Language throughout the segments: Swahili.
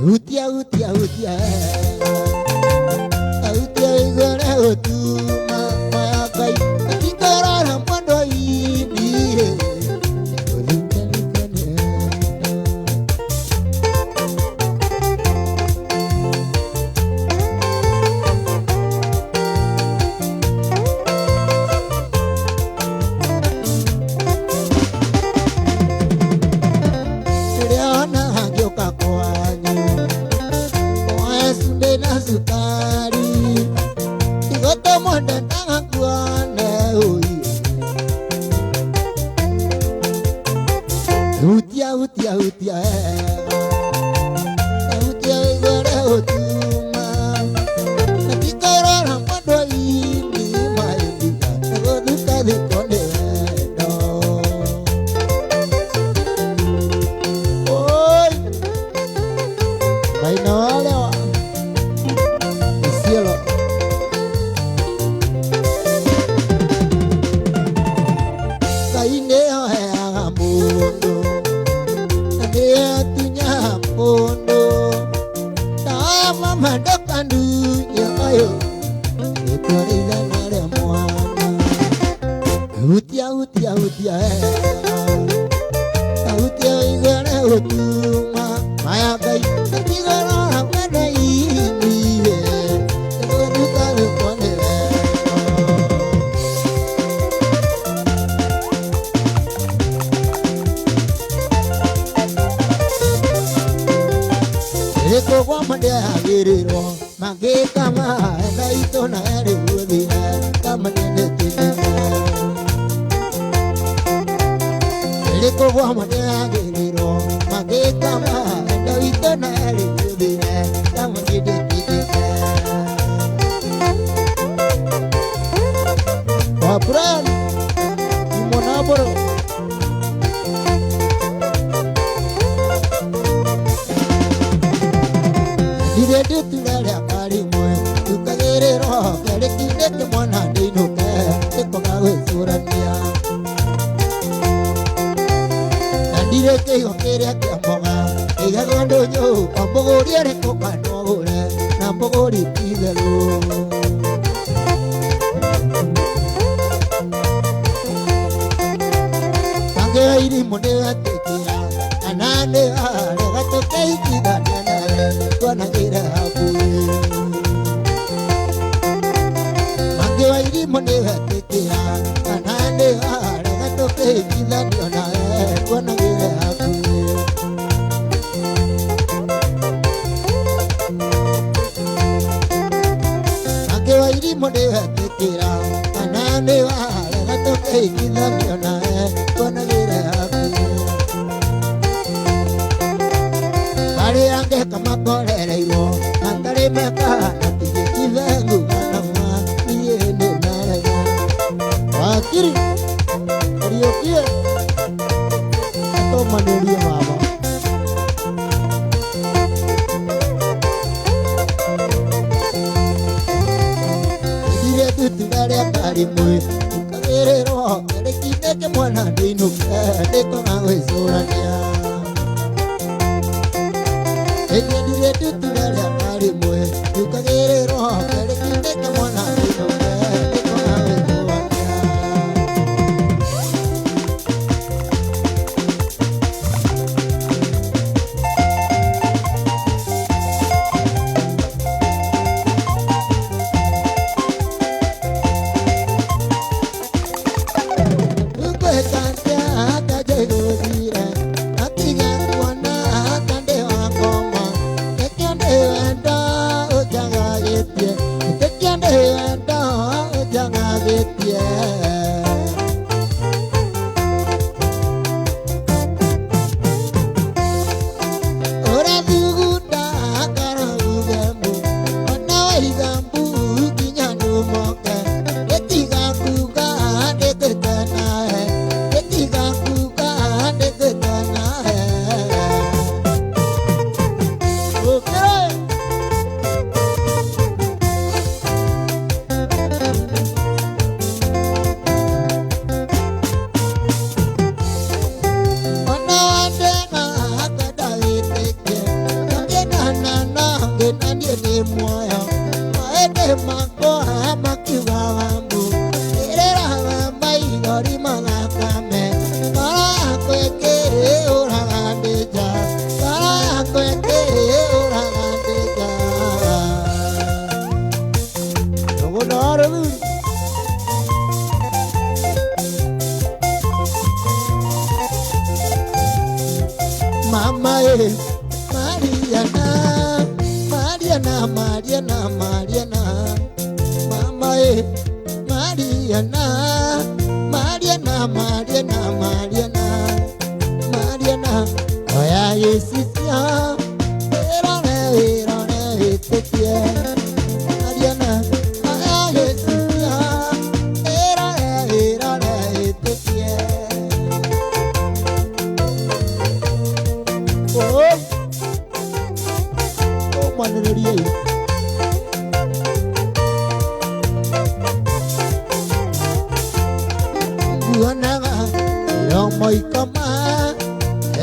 Utia, utia, utia, utia, utia, kama na ito na eri udina kama nene tinina Liko wa madage niro mage kama na ito na eri udina kama nene tinina Wapran Imonaboro Dire tulare akari moe tukagere roho kare kinde ke mwana dino ke eko gawe surania Dire ke yokere ke amoga ega gondo yo ambogori are ko kanore na ambogori tigalo Iri mone atekira anane are gato keiki dana tuana ira hapu Mange iri mone atekira anane are gato keiki dana tuana ira hapu Mange iri mone atekira anane are gato keiki dana tuana ira Ange kama korere iro Kantare meka Nati kivengu Manama Iene narega Wakiri Rio kie Ato manuria mama Idire tutu gare akari mui Kagere roho Kare kine ke mwana dinu Deko ngawe surania Ella dire tutu dale akari moe Tukagere roho kare kinde ke mwana dino ke Eko ngawe kuwania Ukwe kanta kaje godire Akiga kuwana kande wako Mama Mariana Mariana Mariana Mariana Mama Mariana Mariana Mariana Mariana Mariana Oya yesisia Erone tetie Mariana Oya yesisia Erone tetie Oh maneriye Buanaga Yomoi kama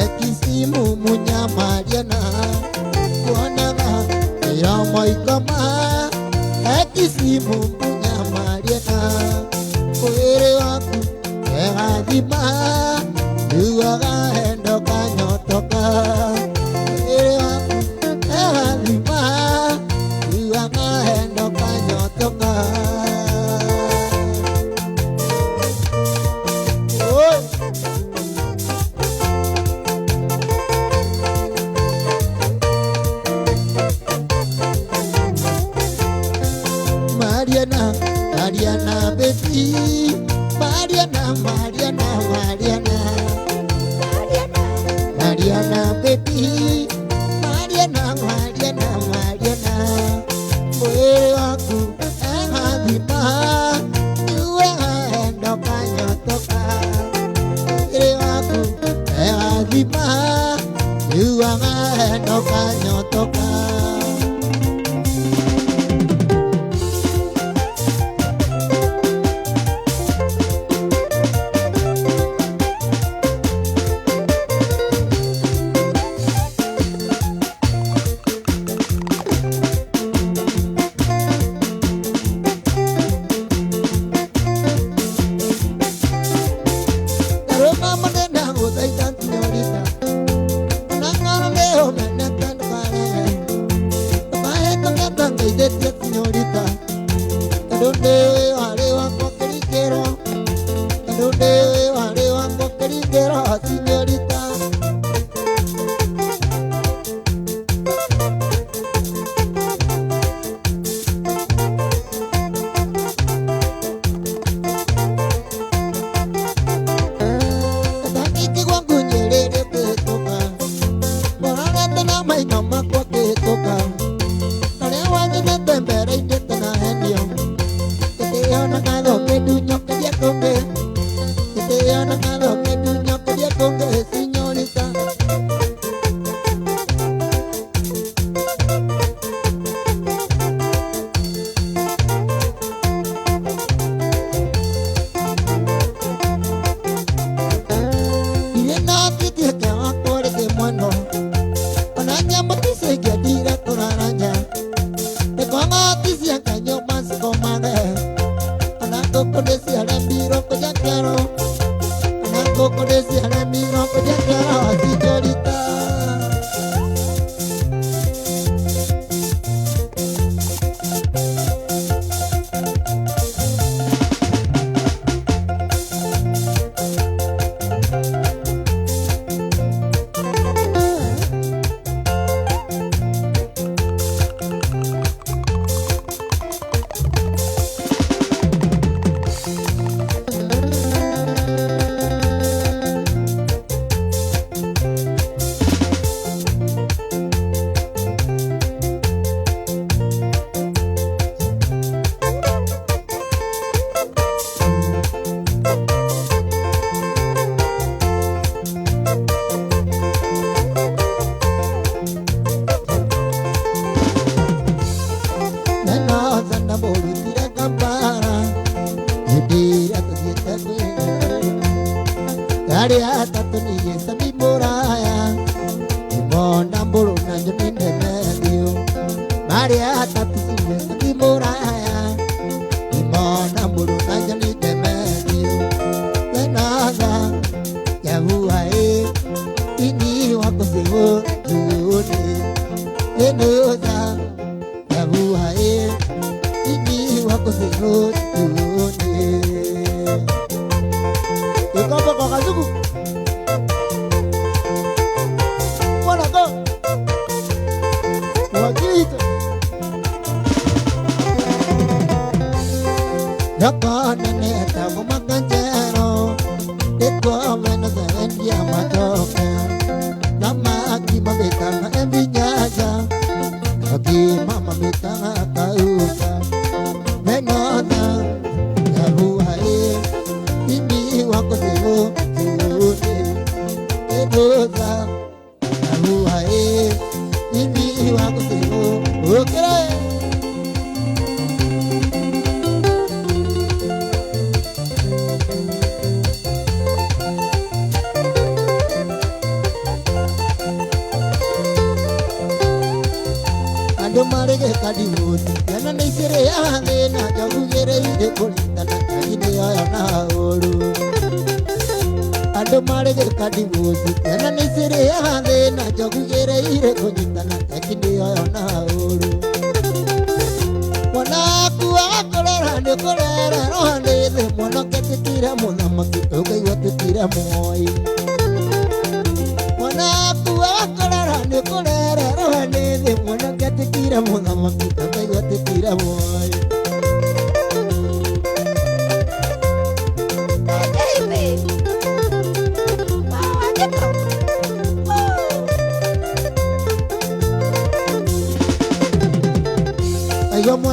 Ekisimu munya Mariana Buanaga Yomoi kama Ekisimu munya Mariana Koere waku Egadima Duaga endo kanyotoka Koere waku Egadima Duaga endo kanyotoka Mariana, Mariana, baby. Mariana, Mariana, Mariana, Mariana, Mariana, baby. Mariana, Mariana, Mariana. Mwili wangu hazima, niwe ndo kanyotoka. Mwili wangu hazima, niwe ndo kanyotoka.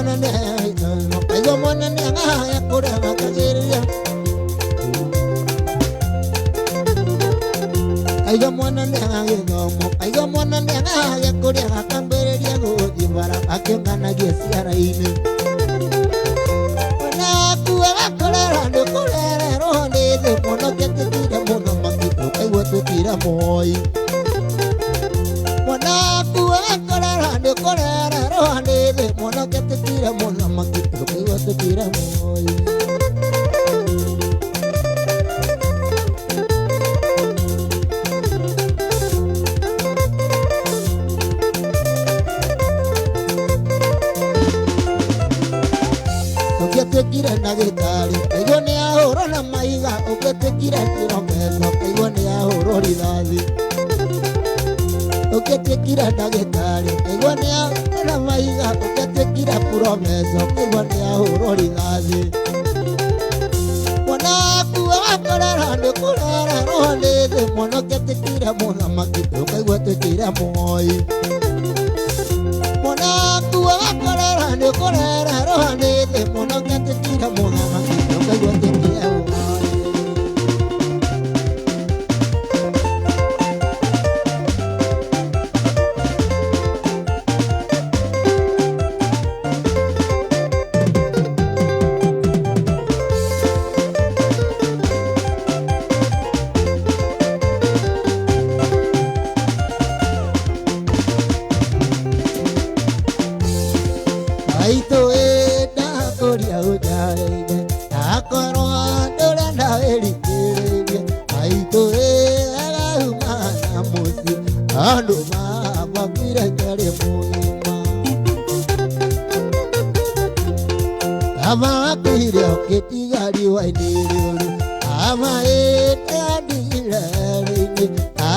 mwana ne aigo mwana ne ngaya kura makageria aigo mwana ne aigo mwana ne ngaya kura makamberia go dibara akengana gesiara ine wana kuwa kora ndo kora ronde de mono ketira mono makito aigo tukira moi wana kuwa kora ndo kora ronde de mono ketira mono makito aigo tukira moi Kira nagitari aigo ni ahoro na maiga ugetekira kiromeso aigo ni ahoro ridadi ugetekira nagitari aigo ni ahoro na maiga ugetekira kiromeso aigo ni ahoro ridadi wana kuwa korara ndo korara ronde de mono getekira mono makito aigo tekira moi wana kuwa korara ndo korara ronde de mono getekira mono makito aigo tekira moi Aito eda koria ujaide akoro dora na erikere aito eda humana musi ando ma bakira kare muima ama kire ketigari waidere ama eda digire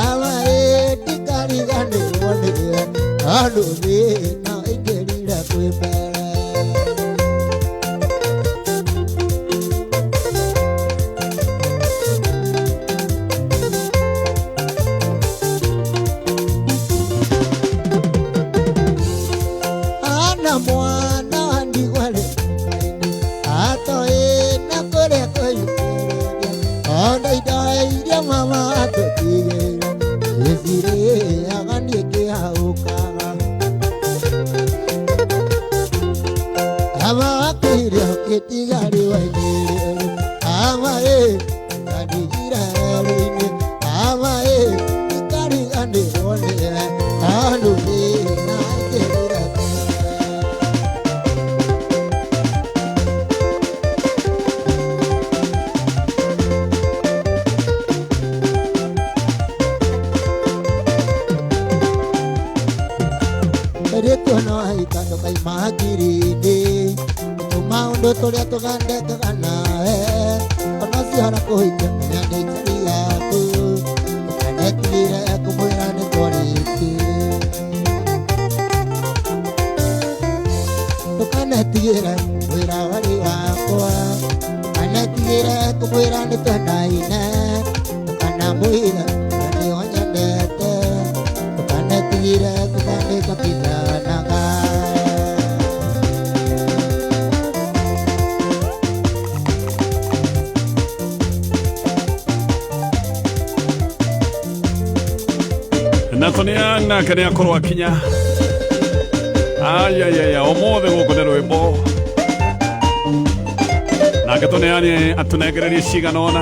ama etikari gane wonde ando ne na igerira kwebe mwana andigwale ato na kore koi onda idai mama ato tige esire agani ke hauka ama kire ketigari waile ama adigira rini ama kari ande ole alu na kerira Rekono ai kando kai magirinde tumaundo toria tugande kana ono siara koike nyande chiya ku kanetire kumwira ne toriki tukanetire wira wali wakwa kanetire kumwira ne tandaine kana mwira ne onyandete tukanetire kukande kapita Nathonia na kania korwa kinya aya omothe guku ni rwimbo na gatoneani atunegererie ciganona